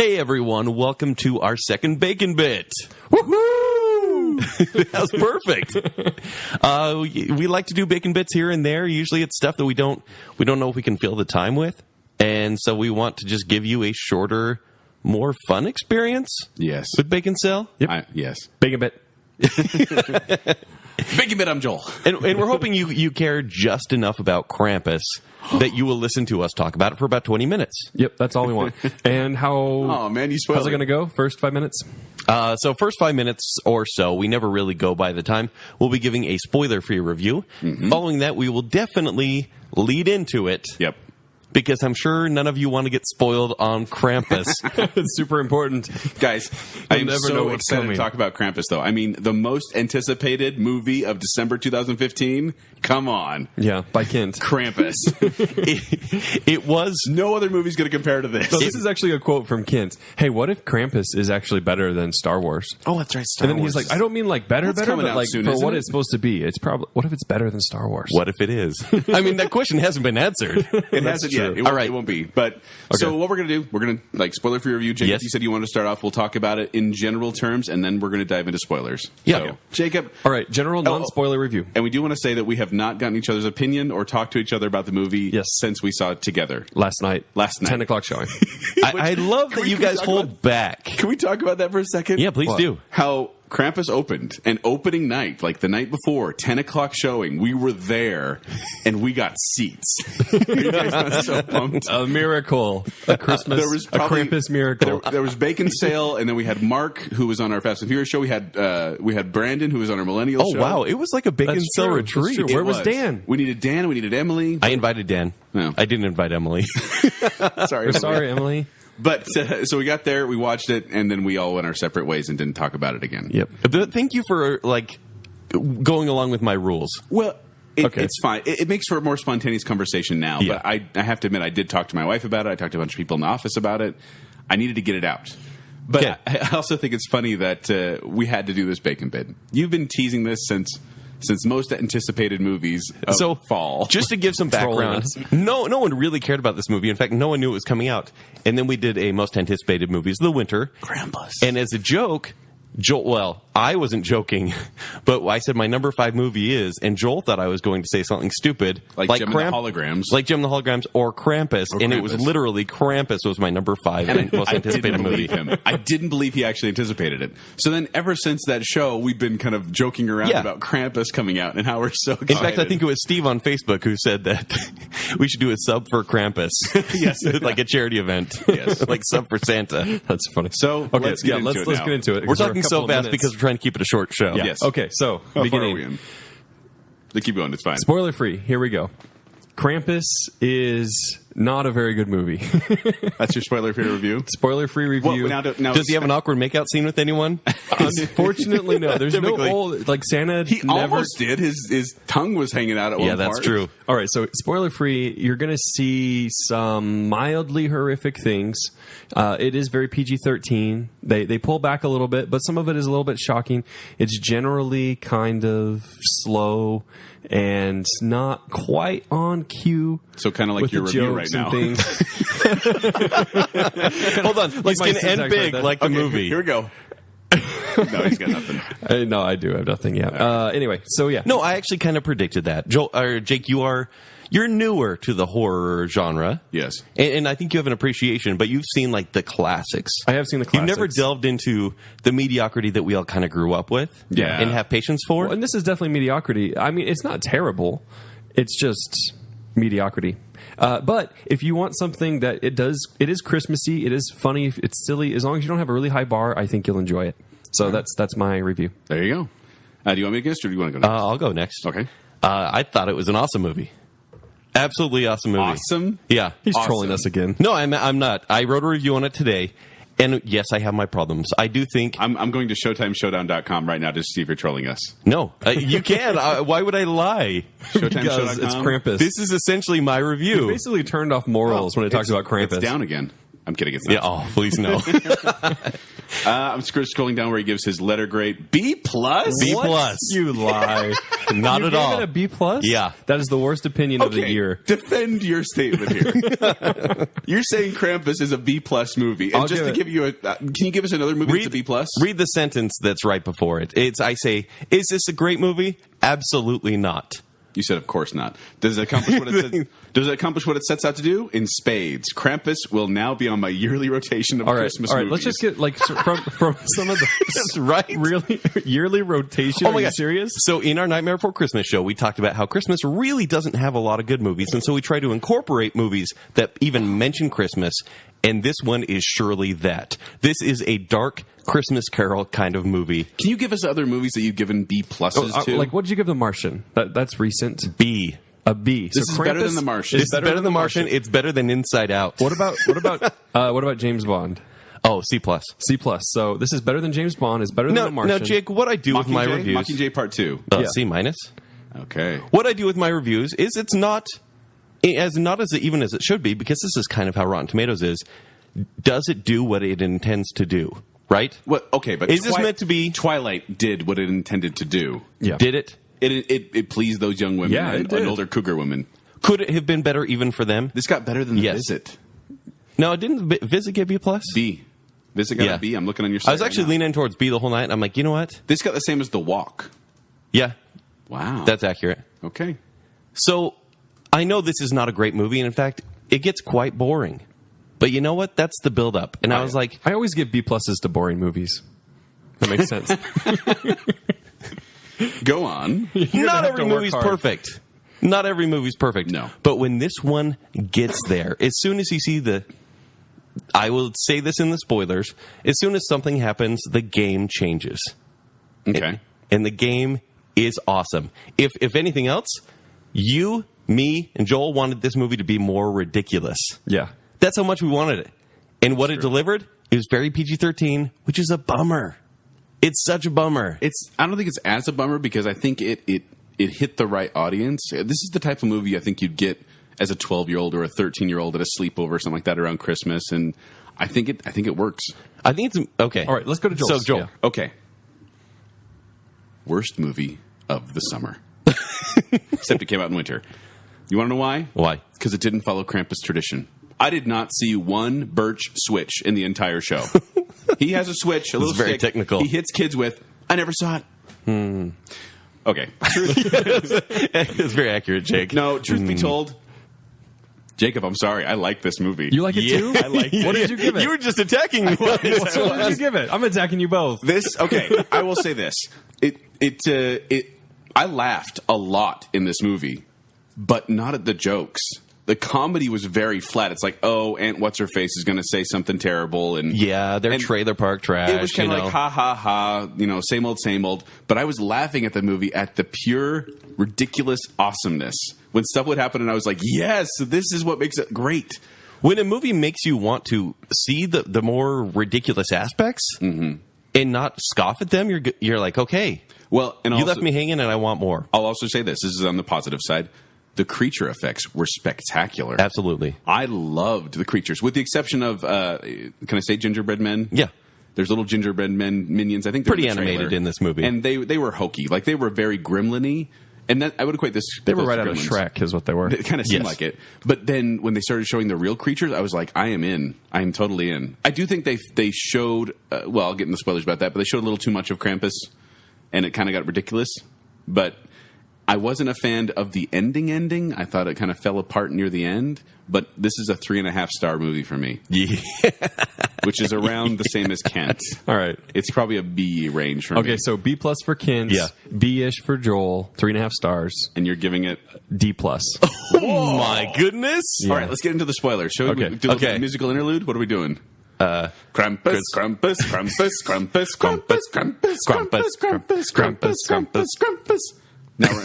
Hey everyone, welcome to our second BaconBit. Woohoo! That was perfect. We like to do bacon bits here and there. Usually it's stuff that we don't know if we can fill the time with. And so we want to just give you a shorter, more fun experience. Yes. With Baconsale. Yep. Yes. BaconBit. BaconBit, I'm Joel. And we're hoping you care just enough about Krampus that you will listen to us talk about it for about 20 minutes. Yep, that's all we want. And Oh, man, you spoiled how's it going to go? First 5 minutes? So first 5 minutes or so, we never really go by the time. We'll be giving a spoiler-free review. Mm-hmm. Following that, we will definitely lead into it. Yep. Because I'm sure none of you want to get spoiled on Krampus. It's super important. Guys, I'm never know so what's excited coming. to talk about Krampus, though. I mean, the most anticipated movie of December 2015? Come on. Yeah, by Kent. Krampus. It was... No other movie's going to compare to this. So this is actually a quote from Kent. Hey, what if Krampus is actually better than Star Wars? Oh, that's right, And then he's like, I don't mean like better, That's coming but out like soon, for isn't what it? it's supposed to be. It's probably, what if it's better than Star Wars? What if it is? I mean, that question hasn't been answered. It hasn't yet. It won't be. But so what we're going to do, we're going to like spoiler free review. Jacob, Yes. you said you wanted to start off. We'll talk about it in general terms, and then we're going to dive into spoilers. Yeah. So, Jacob. All right, general non-spoiler review. And we do want to say that we have not gotten each other's opinion or talked to each other about the movie since we saw it together. Last night. 10 o'clock showing. I love that you guys hold back. Can we talk about that for a second? Yeah, please do. How Krampus opened, and opening night, like the night before, 10 o'clock showing, we were there, and we got seats. You guys got so pumped. A miracle. A Christmas, a Krampus miracle. There was Baconsale, and then we had Mark, who was on our Fast and Furious show. We had Brandon, who was on our Millennial show. Oh, wow. It was like a That's Baconsale true. retreat. That's true. Where was Dan? We needed Dan. We needed Emily. I invited Dan. No. I didn't invite Emily. Sorry. Sorry, Emily. But so we got there, we watched it, and then we all went our separate ways and didn't talk about it again. Yep. But thank you for, like, going along with my rules. Well, Okay. it's fine. It makes for a more spontaneous conversation now. Yeah. But I have to admit, I did talk to my wife about it. I talked to a bunch of people in the office about it. I needed to get it out. But Okay. I also think it's funny that we had to do this bacon bit. You've been teasing this since most anticipated movies of fall. Just to give some Trolling background, us. no one really cared about this movie. In fact, no one knew it was coming out. And then we did a most anticipated movies of the winter. Krampus. And as a joke, Joel, I wasn't joking, but I said my number 5 movie is, and Joel thought I was going to say something stupid. Like Gem and the Holograms. Like Gem and the Holograms or Krampus. And it was Krampus. literally Krampus was my number 5 and most anticipated didn't movie. believe him. I didn't believe he actually anticipated it. So then ever since that show, we've been kind of joking around Yeah. about Krampus coming out and how we're so excited. In fact, I think it was Steve on Facebook who said that we should do a sub for Krampus. Yes. Like a charity event. Yes. Like sub for Santa. That's funny. So, okay, let's get into it let's now. get into it. We're because talking a so couple of fast minutes. because we're trying to keep it a short show. Yeah. Yes. Okay, so How far are beginning. we in? Keep going. It's fine. Spoiler free. Here we go. Krampus is not a very good movie. That's your spoiler free review. Spoiler free review. Now Does he have an awkward makeout scene with anyone? Unfortunately, no. There's Typically. no old like Santa. He never almost did. His tongue was hanging out at one Yeah, part. that's true. All right, so spoiler free, you're going to see some mildly horrific things. It is very PG-13. They pull back a little bit, but some of it is a little bit shocking. It's generally kind of slow and not quite on cue. So kind of like with your the review right jokes now. and things. Hold on. He's my going to syntax end right big there. like the Okay, movie. Here we go. No, he's got nothing. No, I do have nothing. Yeah. Anyway, so yeah. No, I actually kind of predicted that. Joel, or Jake, you're newer to the horror genre. Yes. And I think you have an appreciation, but you've seen like the classics. I have seen the You've classics. never delved into the mediocrity that we all kind of grew up with. Yeah. And have patience for. Well, and this is definitely mediocrity. I mean, it's not terrible. It's just mediocrity. But if you want something that it is Christmassy, it is funny, it's silly. As long as you don't have a really high bar, I think you'll enjoy it. So that's my review. There you go. Do you want me to guess or do you want to go next? I'll go next. Okay. I thought it was an awesome movie. Absolutely awesome movie. Awesome? Yeah. He's Awesome. trolling us again. No, I'm not. I wrote a review on it today. And yes, I have my problems. I do think... I'm going to ShowtimeShowdown.com right now to see if you're trolling us. No, you can. Why would I lie? Because it's Krampus. This is essentially my review. Basically turned off morals when it talks about Krampus. It's down again. I'm kidding. It's Yeah. not. Oh, please no. I'm scrolling down where he gives his letter grade B+. B+. You lie. Not You at gave all. it a B+? Yeah. That is the worst opinion of the year. Defend your statement here. You're saying Krampus is a B+ movie, and I'll just to give give you a, can you give us another movie that's a B+? Read the sentence that's right before it. I say, is this a great movie? Absolutely not. You said, of course not. Does it accomplish what it sets out to do? In spades. Krampus will now be on my yearly rotation of Christmas all right. movies. Let's just get from some of the That's right. really yearly rotation. Oh my Are you gosh. serious? So in our Nightmare Before Christmas show, we talked about how Christmas really doesn't have a lot of good movies, and so we try to incorporate movies that even mention Christmas, and this one is surely that. This is a dark Christmas Carol kind of movie. Can you give us other movies that you've given B+ to? Like, what did you give The Martian? That's recent. B. A B. This is better than The Martian. This is better than The Martian. It's better than Inside Out. What about James Bond? Oh, C+. C+. So this is better than James Bond. It's better than The Martian. Now, Jake, what I do with my reviews... Mockingjay Part 2. Yeah. C-. Okay. What I do with my reviews is it's not as even as it should be, because this is kind of how Rotten Tomatoes is. Does it do what it intends to do? Right? What? Okay, but Is this meant to be... Twilight did what it intended to do. Yeah. Did it? It pleased those young women Yeah, it and did. older cougar women. Could it have been better even for them? This got better than The Yes. Visit. No, didn't Visit give you a plus? B. Visit got Yeah. a B. I'm looking on your site I was actually right now. leaning towards B the whole night. And I'm like, you know what? This got the same as The Walk. Yeah, Wow. that's accurate. okay. So I know this is not a great movie, and in fact, it gets quite boring. But you know what? That's the build-up. And I was like, I always give B+ to boring movies. That makes sense. Go on. not have every to work movie's hard. perfect. Not every movie's perfect. No. But when this one gets there, as soon as you see I will say this in the spoilers, as soon as something happens, the game changes. Okay. And the game is awesome. If anything else, you, me, and Joel wanted this movie to be more ridiculous. Yeah. That's how much we wanted it. And what it delivered, it was very PG-13, which is a bummer. It's such a bummer. I don't think it's as a bummer because I think it hit the right audience. This is the type of movie I think you'd get as a 12-year-old or a 13-year-old at a sleepover or something like that around Christmas, and I think it works. I think it's okay. All right, let's go to Joel's. So, Joel. Yeah. Okay. Worst movie of the summer. Except it came out in winter. You want to know why? Why? Because it didn't follow Krampus tradition. I did not see one Birch switch in the entire show. He has a switch, a little very stick technical. He hits kids with. I never saw it. Okay. It's very accurate, Jake. No, truth be told, Jacob, I'm sorry. I like this movie. You like it too? I like What did you give it? You were just attacking me. What did you give it? I'm attacking you both. this. Okay, I will say this. I laughed a lot in this movie, but not at the jokes. The comedy was very flat. It's like, oh, Aunt What's-Her-Face is going to say something terrible. And Yeah, they're and trailer park trash. it was kind of like, ha, ha, ha, same old, same old. But I was laughing at the movie at the pure, ridiculous awesomeness. When stuff would happen and I was like, yes, this is what makes it great. When a movie makes you want to see the more ridiculous aspects and not scoff at them, you're like, okay, Well, and you also, left me hanging and I want more. I'll also say this. This is on the positive side. The creature effects were spectacular. Absolutely. I loved the creatures, with the exception of, can I say gingerbread men? Yeah. There's little gingerbread men minions. I think they're Pretty in the trailer. animated in this movie. And they were hokey. Like, they were very gremlin-y. And that, I would equate this... They were right out of Shrek, is what they were. It kind of seemed Yes. like it. But then when they started showing the real creatures, I was like, I am in. I am totally in. I do think they showed... well, I'll get into spoilers about that, but they showed a little too much of Krampus, and it kind of got ridiculous. But I wasn't a fan of the ending. I thought it kind of fell apart near the end. But this is a 3.5-star movie for me. Yeah. Which is around the same as Kent. All right. It's probably a B range for me. Okay, so B+ for Kins, Yeah. B-ish for Joel, 3.5 stars, And you're giving it... D+. Oh, my goodness. All right, let's get into the spoilers. Shall we Okay. do a Okay. musical interlude? What are we doing? Krampus, Krampus, Krampus, Krampus, Krampus, Krampus, Krampus, Krampus, Krampus, Krampus, Krampus. Now we're...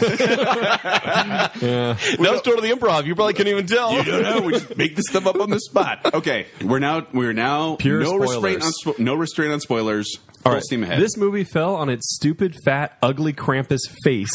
That was totally improv. You probably couldn't even tell. You don't know. We just make this stuff up on the spot. Okay, we're now Pure no restraint spoilers. on no restraint on spoilers. All Full right. steam ahead. This movie fell on its stupid, fat, ugly Krampus face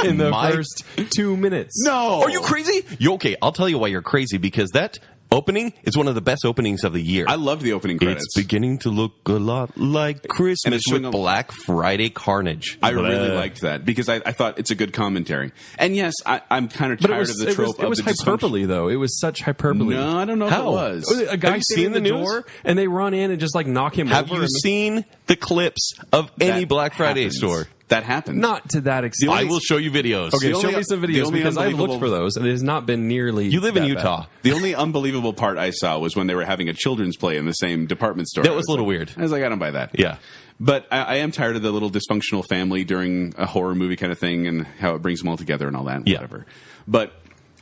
in the My- first 2 minutes. no. Are you crazy? Okay, I'll tell you why you're crazy, because that opening is one of the best openings of the year. I love the opening credits. It's beginning to look a lot like Christmas showing with Black Friday carnage. I really liked that because I thought it's a good commentary. And yes, I'm kind of tired of the trope of it was the hyperbole, though. It was such hyperbole. No, I don't know if it was. A guy standing in the news? door, and they run in and just like knock him Have over. you seen the clips of any Black Friday happens. store? That happens. Not to that extent. I will show you videos. Okay, The show only- me some the videos only because I've looked unbelievable- for those, and it has not been nearly. You live in that Utah. bad. The only unbelievable part I saw was when they were having a children's play in the same department store. That was a little weird. I was like, I don't buy that. Yeah. But I am tired of the little dysfunctional family during a horror movie kind of thing and how it brings them all together and all that and Yeah. whatever. But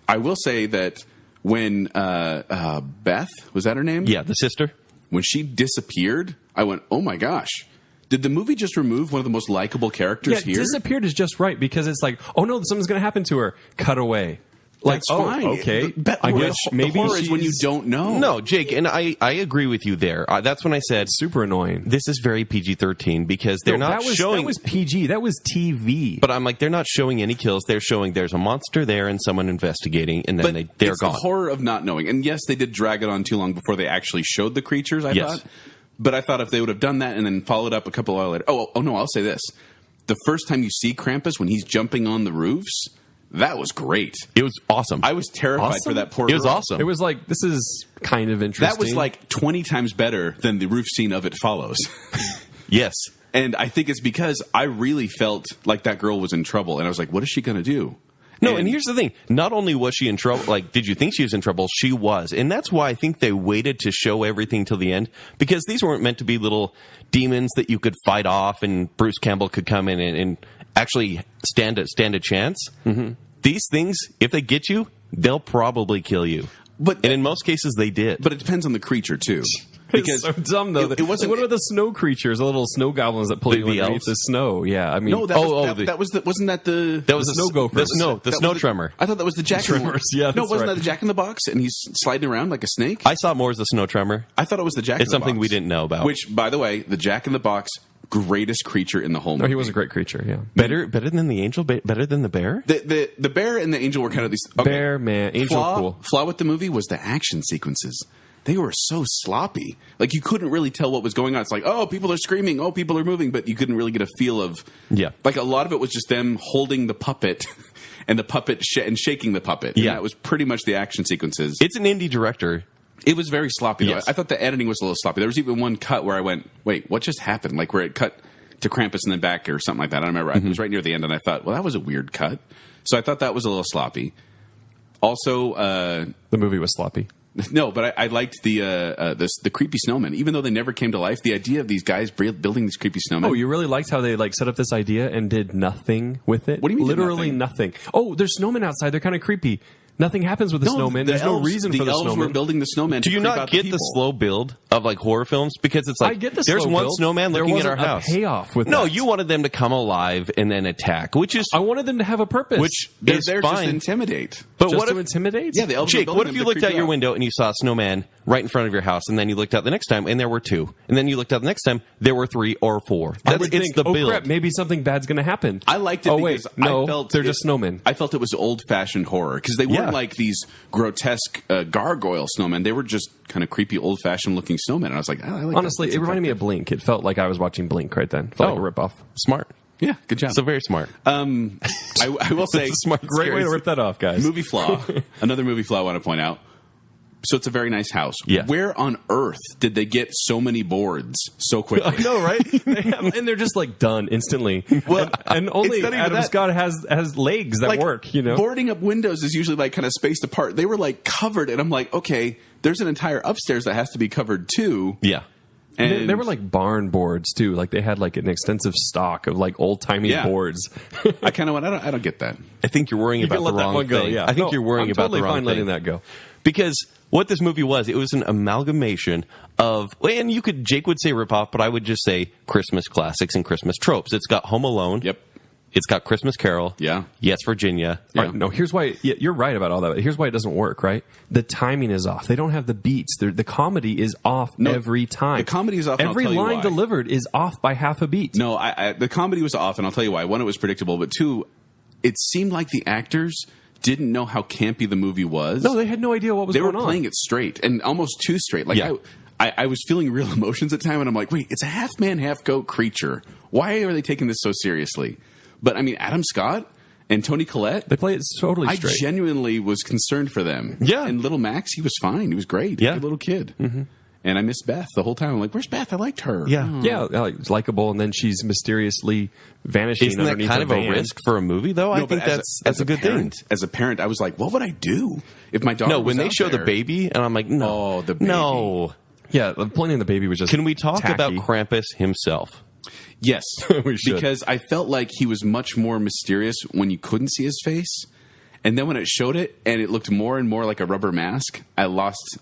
I will say that when Beth, was that her name? Yeah, the sister. When she disappeared, I went, oh my gosh. Did the movie just remove one of the most likable characters here? Disappeared is just right because it's like, oh no, something's going to happen to her. Cut away. Like, That's oh, fine. okay. I guess maybe the horror is when you she's don't know. No, Jake, and I agree with you there. That's when I said super annoying. this is very PG-13 because they're not showing. That was PG. That was TV. But I'm like, they're not showing any kills. They're showing there's a monster there and someone investigating, and then they're it's gone. the horror of not knowing. And yes, they did drag it on too long before they actually showed the creatures, I Yes. thought. But I thought if they would have done that and then followed up a couple hours later. Oh, no, I'll say this. The first time you see Krampus when he's jumping on the roofs, that was great. It was awesome. I was terrified Awesome? for that poor It was girl. awesome. It was like, this is kind of interesting. That was like 20 times better than the roof scene of It Follows. Yes. And I think it's because I really felt like that girl was in trouble. And I was like, what is she going to do? No, and here's the thing. Not only was she in trouble, like, did you think she was in trouble? She was. And that's why I think they waited to show everything till the end, because these weren't meant to be little demons that you could fight off and Bruce Campbell could come in and actually stand a chance. Mm-hmm. These things, if they get you, they'll probably kill you. But and in most cases, they did. But it depends on the creature, too. Because it's so dumb though. It wasn't. What about the snow creatures, the little snow goblins that pull you the underneath elves? the snow? Yeah, I mean, No, that was wasn't that the That was the a snow gopher. The snow tremor. I thought that was the Jack Tremors, yeah, no, that's wasn't right. that the Jack in the Box and he's sliding around like a snake? I saw more as the snow tremor. I thought it was the Jack. It's in the something Box, we didn't know about. Which, by the way, the Jack in the Box, greatest creature in the whole movie. no, he was a great creature. Yeah, Better than the angel? Better than the bear? The bear and the angel were kind of these. Okay. bear man, angel, cool. Flaw with the movie was the action sequences. They were so sloppy. Like, you couldn't really tell what was going on. It's like, oh, people are screaming, oh, people are moving, but you couldn't really get a feel of... Yeah. Like, a lot of it was just them holding the puppet and the puppet and shaking the puppet. And Yeah. that was pretty much the action sequences. It's an indie director. It was very sloppy, though. Yes. I thought the editing was a little sloppy. There was even one cut where I went, wait, what just happened? Like, where it cut to Krampus and then back or something like that. I don't remember. It was right near the end, and I thought, well, that was a weird cut. So I thought that was a little sloppy. Also... The movie was sloppy. No, but I liked the creepy snowmen. Even though they never came to life, the idea of these guys building these creepy snowmen. Oh, you really liked how they like set up this idea and did nothing with it? What do you mean did Literally nothing? Oh, there's snowmen outside. They're kind of creepy. Nothing happens with the snowmen. There's no reason for the elves were snowmen. building the snowmen. Do to you creep not out get the the people. slow build of like horror films? Because it's like I get the there's slow one build. snowman There looking at our wasn't a house. payoff with no, that. you wanted them to come alive and then attack, which is I wanted them to have a purpose. which They're is there just to fine. intimidate. But just what to if intimidate? Yeah, the elves were Jake? building What if them you to looked creep out your out. window and you saw a snowman right in front of your house, and then you looked out the next time and there were two, and then you looked out the next time there were 3 or 4? I That's would it's think, the oh build. crap, maybe something bad's going to happen. I liked it Oh because wait, no, I felt they're just snowmen. I felt it was old-fashioned horror because they weren't Yeah. like these grotesque gargoyle snowmen. They were just kind of creepy, old-fashioned looking snowmen. And I was like, I like Honestly, that. it reminded me of Blink. It felt like I was watching Blink right then. Felt like a ripoff. Smart. Yeah, good job. So very smart. I will say, Smart. Great way to rip that off, guys. movie flaw. Another movie flaw I want to point out. So it's a very nice house. Yeah. Where on earth did they get so many boards so quickly? I know, right? And they're just like done instantly. Well, and only it's not even Adam that. Scott has legs that Like, work. You know, boarding up windows is usually like kind of spaced apart. They were like covered, and I'm like, okay, there's an entire upstairs that has to be covered too. Yeah. And they were like barn boards too. Like they had like an extensive stock of like old timey Yeah. boards. I kind of went, I don't get that. I think you're worrying You about can the let that wrong one go. thing. Yeah, I think No, you're worrying I'm about totally the wrong fine thing. letting that go. Because what this movie was, it was an amalgamation of, and Jake would say ripoff, but I would just say Christmas classics and Christmas tropes. It's got Home Alone. Yep. It's got Christmas Carol. Yeah. Yes, Virginia. Yeah. All right, no, here's why. Yeah, you're right about all that. Here's why it doesn't work. Right, the timing is off. They don't have the beats. The comedy is off every time. the comedy is off, and I'll Every tell you line why. delivered is off by half a beat. No, the comedy was off, and I'll tell you why. One, it was predictable, but two, it seemed like the actors didn't know how campy the movie was. No, they had no idea what was They going were on. playing it straight and almost too straight. Like Yeah. I was feeling real emotions at the time, and I'm like, wait, it's a half man, half goat creature. Why are they taking this so seriously? But I mean, Adam Scott and Toni Collette, They play it totally I straight. genuinely was concerned for them. Yeah. And little Max, he was fine. He was great. Yeah. Good little kid. Mm-hmm. And I missed Beth the whole time. I'm like, where's Beth? I liked her. Yeah. Yeah, like, likable, and then she's mysteriously vanishing Isn't that underneath kind a of a van. risk for a movie, though? I No, think but that's a good parent, thing. As a parent, I was like, what would I do if my daughter No, was when they out show there? the baby, and I'm like, no. Oh, the baby. No. Yeah, playing the baby was just Can we talk tacky. about Krampus himself? Yes, We should. because I felt like he was much more mysterious when you couldn't see his face, and then when it showed it and it looked more and more like a rubber mask, I lost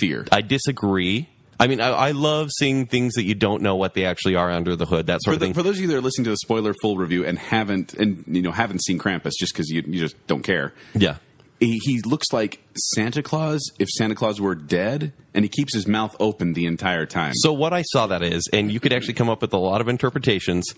fear. I disagree. I mean, I love seeing things that you don't know what they actually are under the hood, that sort of thing. For those of you that are listening to the spoiler full review and haven't seen Krampus just because you just don't care, Yeah. he looks like Santa Claus if Santa Claus were dead, and he keeps his mouth open the entire time. So what I saw that is, and you could actually come up with a lot of interpretations,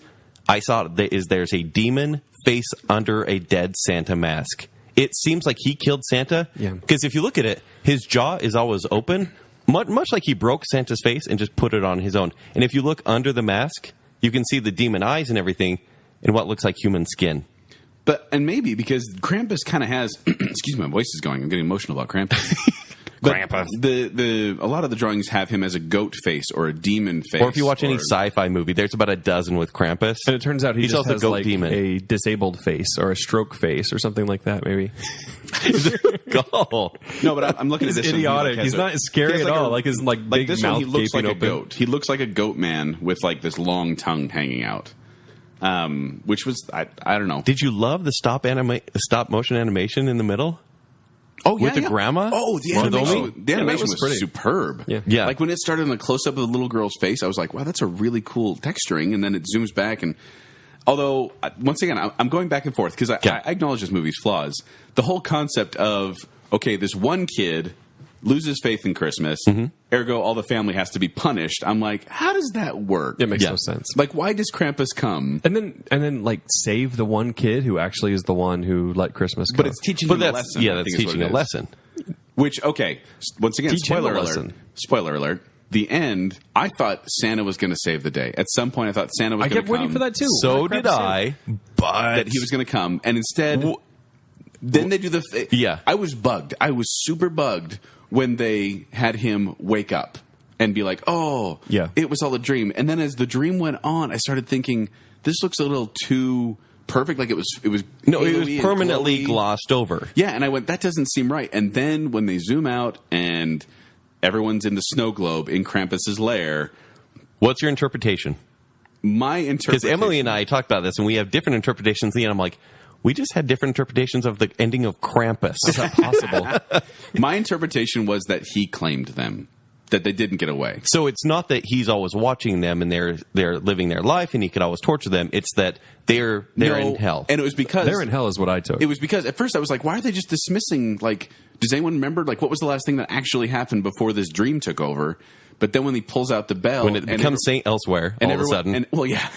I saw there's a demon face under a dead Santa mask. It seems like he killed Santa. Yeah. Because if you look at it, his jaw is always open, much like he broke Santa's face and just put it on his own. And if you look under the mask, you can see the demon eyes and everything in what looks like human skin. And maybe because Krampus kind of has, excuse me, my voice is going. I'm getting emotional about Krampus. But Krampus. a lot of the drawings have him as a goat face or a demon face. Or if you watch any sci-fi movie, there's about a dozen with Krampus. And it turns out he He's just also has goat like demon. a disabled face or a stroke face or something like that, maybe. Oh. No, but I'm looking at He's this. one, idiotic. he He's not he scary has at all. Like his big this mouth one, he looks like gaping a open. goat. He looks like a goat man with like this long tongue hanging out. Which was I don't know. Did you love the stop motion animation in the middle? Oh, yeah, with the yeah. grandma? Oh, the Or the animation, only- the animation was was pretty. superb. Yeah. Yeah. Like when it started in the close up of the little girl's face, I was like, wow, that's a really cool texturing. And then it zooms back. And although, once again, I'm going back and forth because I acknowledge this movie's flaws. The whole concept of, okay, this one kid loses faith in Christmas, ergo all the family has to be punished. I'm like, how does that work? It makes Yeah. no sense. Like, why does Krampus come? And then like save the one kid who actually is the one who let Christmas go. But it's teaching But him a that's, lesson. yeah, I that's think is what teaching it a is. lesson. Which, okay, once again, Teach him a spoiler alert. lesson. Spoiler alert. The end, I thought Santa was going to save the day. At some point, I thought Santa was I going to kept come. waiting for that too. So What the did crap's I, but That he was going to come. And instead, then they do the... Yeah. I was bugged. I was super bugged when they had him wake up and be like, oh, Yeah. it was all a dream. And then as the dream went on, I started thinking, this looks a little too perfect. Like it was no, it halo-y was and permanently glowy. glossed over. Yeah, and I went, that doesn't seem right. And then when they zoom out and everyone's in the snow globe in Krampus's lair, What's your interpretation? my Because interpretation... Emily and I talked about this, and we have different interpretations. And I'm like, we just had different interpretations of the ending of Krampus. Is that possible? My interpretation was that he claimed them, that they didn't get away. So it's not that he's always watching them and they're living their life, and he could always torture them. It's that they're in hell. And it was because... They're in hell is what I took. It was because at first I was like, why are they just dismissing, like, does anyone remember, like, what was the last thing that actually happened before this dream took over? But then when he pulls out the bell... when it becomes Saint Elsewhere, all of a sudden. yeah.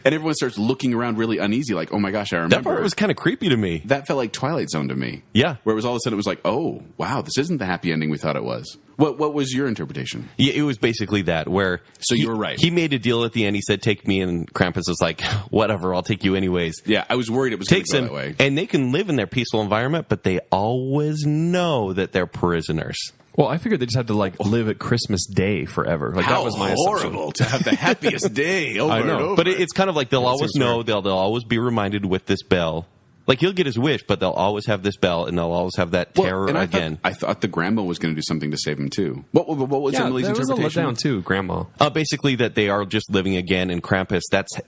And everyone starts looking around really uneasy, like, oh my gosh, I remember. That part was kind of creepy to me. That felt like Twilight Zone to me. Yeah. Where it was all of a sudden, it was like, oh, wow, this isn't the happy ending we thought it was. What was your interpretation? Yeah, it was basically that, where... So you were right. He made a deal at the end. He said, take me, and Krampus was like, whatever, I'll take you anyways. Yeah, I was worried it was going Takes to go him, that way. and they can live in their peaceful environment, but they always know that they're prisoners. Well, I figured they just had to like live at Christmas Day forever. Like How that was my assumption. horrible to have the happiest day over I and know. over. But it's kind of like they'll always seems know, weird. they'll always be reminded with this bell. Like, he'll get his wish, but they'll always have this bell, and they'll always have that terror and again. I thought the grandma was going to do something to save him too. What was Yeah, Emily's there was a interpretation? letdown too, Grandma. Basically, that they are just living again, and Krampus,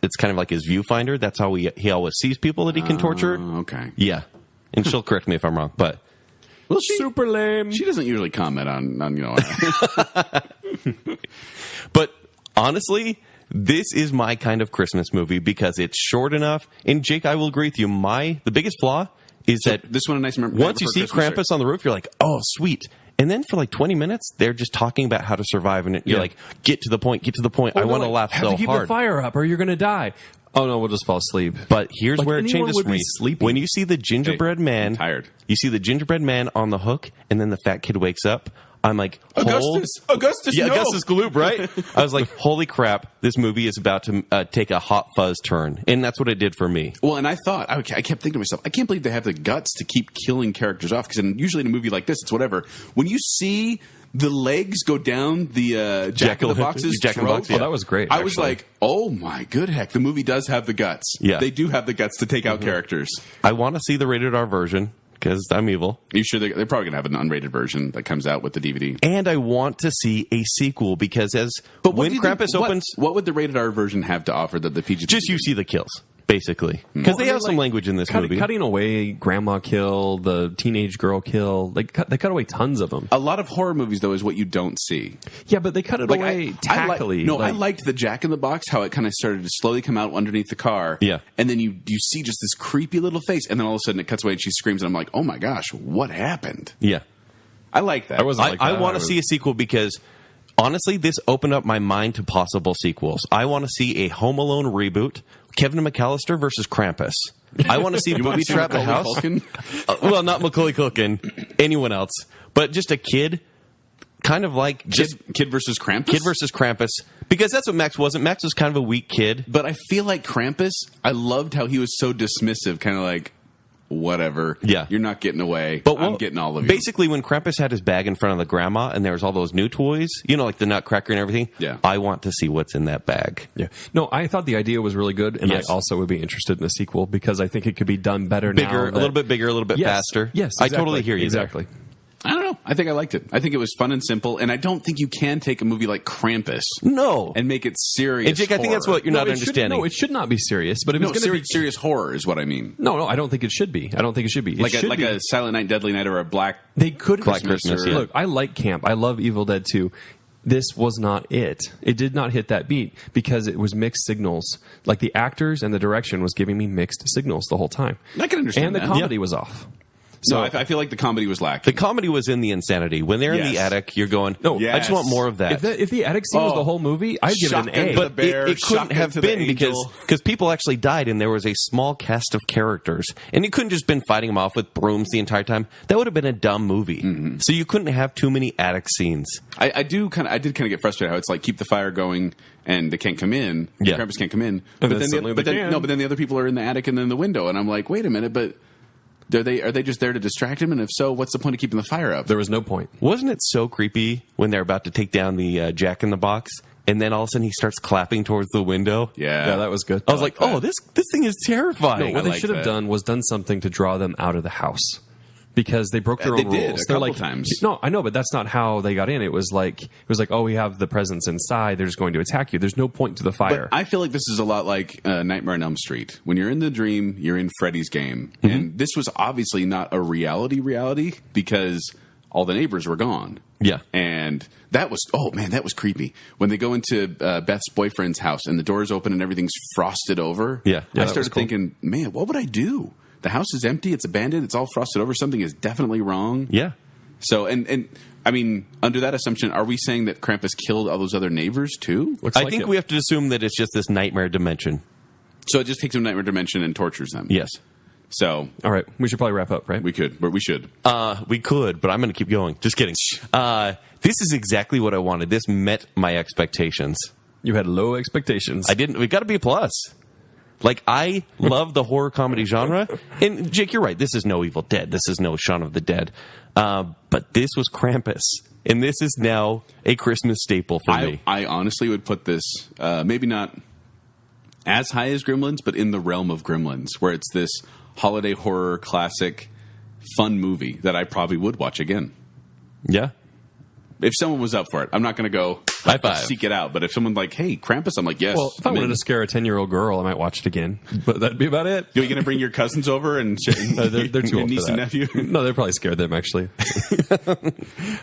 it's kind of like his viewfinder. That's how he always sees people that he can torture. Okay. Yeah. And she'll correct me if I'm wrong, but... Well, Super lame. she doesn't usually comment on But honestly, this is my kind of Christmas movie because it's short enough. And Jake, I will agree with you. The biggest flaw is that this one a nice memory. once you see Krampus on the roof, you're like, oh, sweet. And then for like 20 minutes, they're just talking about how to survive. And you're like, get to the point. I want to laugh Have so to keep hard. the fire up or you're going to die. Oh no, we'll just fall asleep. But here's where it changes for me. Sleeping. When you see the gingerbread man, I'm tired. You see the gingerbread man on the hook, and then the fat kid wakes up. I'm like, Augustus, yeah, no. Augustus Gloop, right? I was like, holy crap, this movie is about to take a hot fuzz turn, and that's what it did for me. Well, and I thought, I kept thinking to myself, I can't believe they have the guts to keep killing characters off, because usually in a movie like this, it's whatever. When you see the legs go down the Jack-in-the-Box's throat, Oh, that was great. I was like, oh my good heck, the movie does have the guts. Yeah. They do have the guts to take out characters. I want to see the rated R version, because I'm evil. Are you sure they're probably going to have an unrated version that comes out with the DVD? And I want to see a sequel, because when Krampus opens... What would the rated R version have to offer that the PG? Just you see the kills, basically. Because they have some language in this movie. Cutting away grandma kill, the teenage girl kill. They cut away tons of them. A lot of horror movies, though, is what you don't see. Yeah, but they cut it away tackily. I liked the Jack in the Box, how it kind of started to slowly come out underneath the car. Yeah. And then you see just this creepy little face, and then all of a sudden it cuts away and she screams, and I'm like, oh my gosh, what happened? Yeah. I like that. I want to see a sequel because, honestly, this opened up my mind to possible sequels. I want to see a Home Alone reboot, Kevin McAllister versus Krampus. I want to see booby trap the house. Well, not Macaulay Culkin, anyone else, but just a kid, kind of like Kid versus Krampus. Kid versus Krampus, because that's what Max wasn't. Max was kind of a weak kid, but I feel like Krampus. I loved how he was so dismissive, kind of like, whatever. Yeah. You're not getting away. But I'm getting all of you. Basically, when Krampus had his bag in front of the grandma and there was all those new toys, like the Nutcracker and everything, yeah. I want to see what's in that bag. Yeah. No, I thought the idea was really good, and yes. I also would be interested in a sequel because I think it could be done better bigger, now. A little bit bigger, a little bit faster. Yes, exactly. I totally hear you. Exactly. There. I don't know. I think I liked it. I think it was fun and simple, and I don't think you can take a movie like Krampus and make it serious. And Jake, I think that's what you're not understanding. No, it should not be serious. But if it's going to be serious horror, is what I mean. No, I don't think it should be. I don't think it should be. Like a Silent Night, Deadly Night, or a Black. They could Black Christmas. Look, I like camp. I love Evil Dead 2. This was not it. It did not hit that beat because it was mixed signals. Like the actors and the direction was giving me mixed signals the whole time. I can understand that. And the comedy was off. So I feel like the comedy was lacking. The comedy was in the insanity. When they're in the attic, you're going, no, I just want more of that. If the attic scene was the whole movie, I'd give it an A. But it couldn't have been because people actually died and there was a small cast of characters. And you couldn't just been fighting them off with brooms the entire time. That would have been a dumb movie. Mm-hmm. So you couldn't have too many attic scenes. I did kind of get frustrated how it's like keep the fire going and they can't come in. Yeah. Krampus can't come in. But then the other people are in the attic and then the window. And I'm like, wait a minute, but... Are they just there to distract him? And if so, what's the point of keeping the fire up? There was no point. Wasn't it so creepy when they're about to take down the Jack in the Box, and then all of a sudden he starts clapping towards the window? Yeah, that was good. I was like, oh, this thing is terrifying. No, what they should have done was done something to draw them out of the house. Because they broke their own rules. They did a couple times. No, I know, but that's not how they got in. It was like, oh, we have the presence inside. They're just going to attack you. There's no point to the fire. But I feel like this is a lot like Nightmare on Elm Street. When you're in the dream, you're in Freddy's game, and this was obviously not a reality because all the neighbors were gone. Yeah, and that was that was creepy. When they go into Beth's boyfriend's house and the doors open and everything's frosted over. Yeah, I started thinking, man, what would I do? The house is empty. It's abandoned. It's all frosted over. Something is definitely wrong. Yeah. So, and I mean, under that assumption, are we saying that Krampus killed all those other neighbors too? I think we have to assume that it's just this nightmare dimension. So it just takes them to nightmare dimension and tortures them. Yes. So, all right, we should probably wrap up, right? We could. We should. We could, but I'm going to keep going. Just kidding. This is exactly what I wanted. This met my expectations. You had low expectations. I didn't. We got to be a plus. Like, I love the horror comedy genre. And, Jake, you're right. This is no Evil Dead. This is no Shaun of the Dead. But this was Krampus. And this is now a Christmas staple for me. I honestly would put this, maybe not as high as Gremlins, but in the realm of Gremlins, where it's this holiday horror classic fun movie that I probably would watch again. Yeah. If someone was up for it, I'm not going to go high five, seek it out. But if someone's like, "Hey, Krampus," I'm like, "Yes." Well, if I wanted to scare a 10-year-old girl, I might watch it again. But that'd be about it. Are you going to bring your cousins over and they're too old niece for that. and nephew? No, they're probably scared them actually.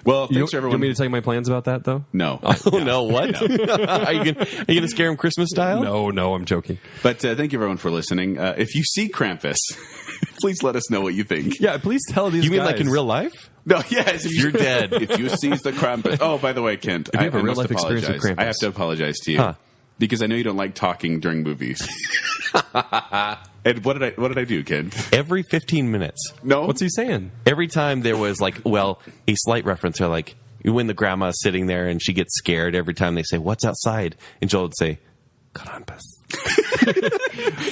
Well, thanks everyone. You want me to tell you my plans about that though? No. Oh no! What? No. Are you going to scare them Christmas style? No, I'm joking. But thank you everyone for listening. If you see Krampus, please let us know what you think. Yeah, please tell these. You mean guys. like in real life? No, yes. You're dead. If you seize the Krampus. Oh, by the way, Kent, if you have a real life experience with Krampus, I have to apologize to you because I know you don't like talking during movies. And what did I do, kid? Every 15 minutes. No. What's he saying? Every time there was like, well, a slight reference or like when the grandma's sitting there and she gets scared every time they say, "What's outside?" And Joel would say, "Krampus."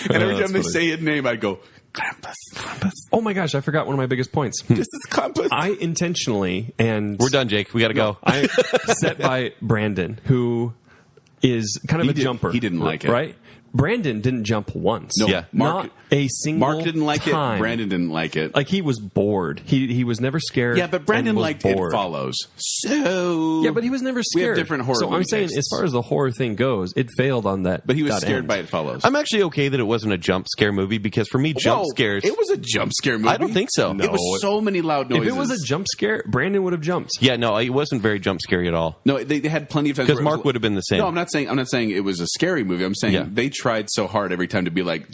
And every time they say his name, I'd go, Krampus. Krampus. Oh my gosh, I forgot one of my biggest points. This is Krampus. I intentionally, and We're done, Jake. We got to go. I set by Brandon, who is kind of a jumper. He didn't like it. Right? Brandon didn't jump once. No, Yeah. Not a single Mark didn't like time. it. Brandon didn't like it. Like, he was bored. He was never scared. Yeah, but Brandon and was liked bored. It Follows. So Yeah, but he was never we scared. have different horror So I'm movie saying, tastes. as far as the horror thing goes, it failed on that. But he was that scared end. by It Follows. I'm actually okay that it wasn't a jump scare movie because for me, jump Whoa, scares. It was a jump scare movie. I don't think so. It was so many loud noises. If it was a jump scare, Brandon would have jumped. Yeah, no, it wasn't very jump scary at all. No, they had plenty of times Because where it was- Mark would have been the same. No, I'm not saying it was a scary movie. I'm saying Yeah. they tried so hard every time to be like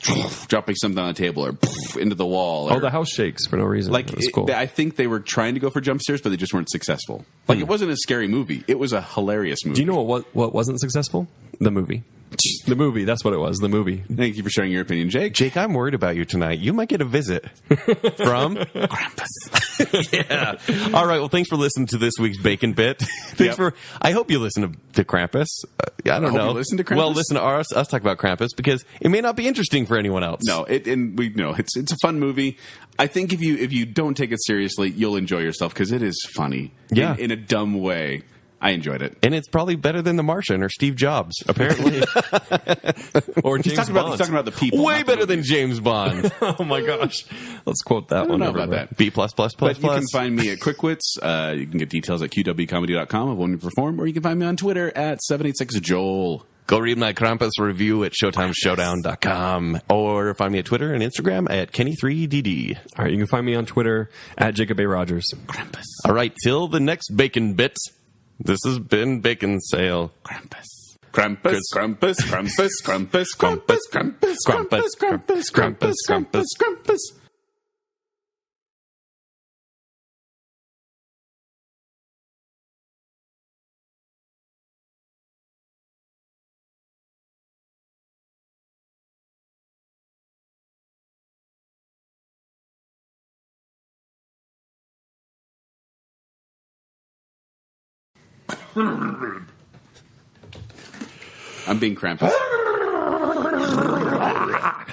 dropping something on the table or into the wall. Or, Oh, the house shakes for no reason. like It was cool. I think they were trying to go for jump scares, but they just weren't successful. Like it wasn't a scary movie. It was a hilarious movie. Do you know what wasn't successful? The movie. The movie. That's what it was. The movie. Thank you for sharing your opinion, Jake. Jake, I'm worried about you tonight. You might get a visit from Krampus. Yeah. All right. Well, thanks for listening to this week's Bacon Bit. Thanks for. I hope you listen to Krampus. I don't hope know. you listen to Krampus? Well, listen to us talk about Krampus because it may not be interesting for anyone else. No, it's a fun movie. I think if you don't take it seriously, you'll enjoy yourself because it is funny. Yeah. In a dumb way. I enjoyed it. And it's probably better than The Martian or Steve Jobs, apparently. Or He's James talking Bond. about the people. Way not the better than movies. James Bond. Oh my gosh. Let's quote that I don't one. know about everywhere. that. B plus plus plus But you can plus. find me at QuickWits. You can get details at qwcomedy.com of when we perform, or you can find me on Twitter at 786Joel. Go read my Krampus review at ShowtimeShowdown.com or find me at Twitter and Instagram at Kenny3DD. All right, you can find me on Twitter at Jacob A. Rogers. Krampus. All right, till the next Bacon Bit, this has been Baconsale. Krampus. Krampus. Krampus. Krampus. Krampus. Krampus. Krampus. Krampus. Krampus. Krampus. Krampus. Krampus. I'm being Krampus.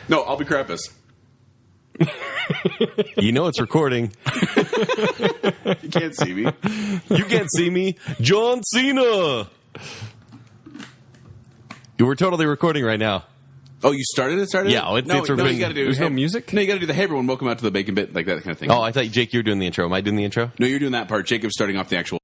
No, I'll be Krampus. You know it's recording. You can't see me. You can't see me. John Cena! We're totally recording right now. Oh, you started it? Yeah, it's no, recording. you got to do. There's no music? No, you got to do the hey everyone, welcome out to the Bacon Bit, like that kind of thing. Oh, I thought, Jake, you were doing the intro. Am I doing the intro? No, you're doing that part. Jacob's starting off the actual.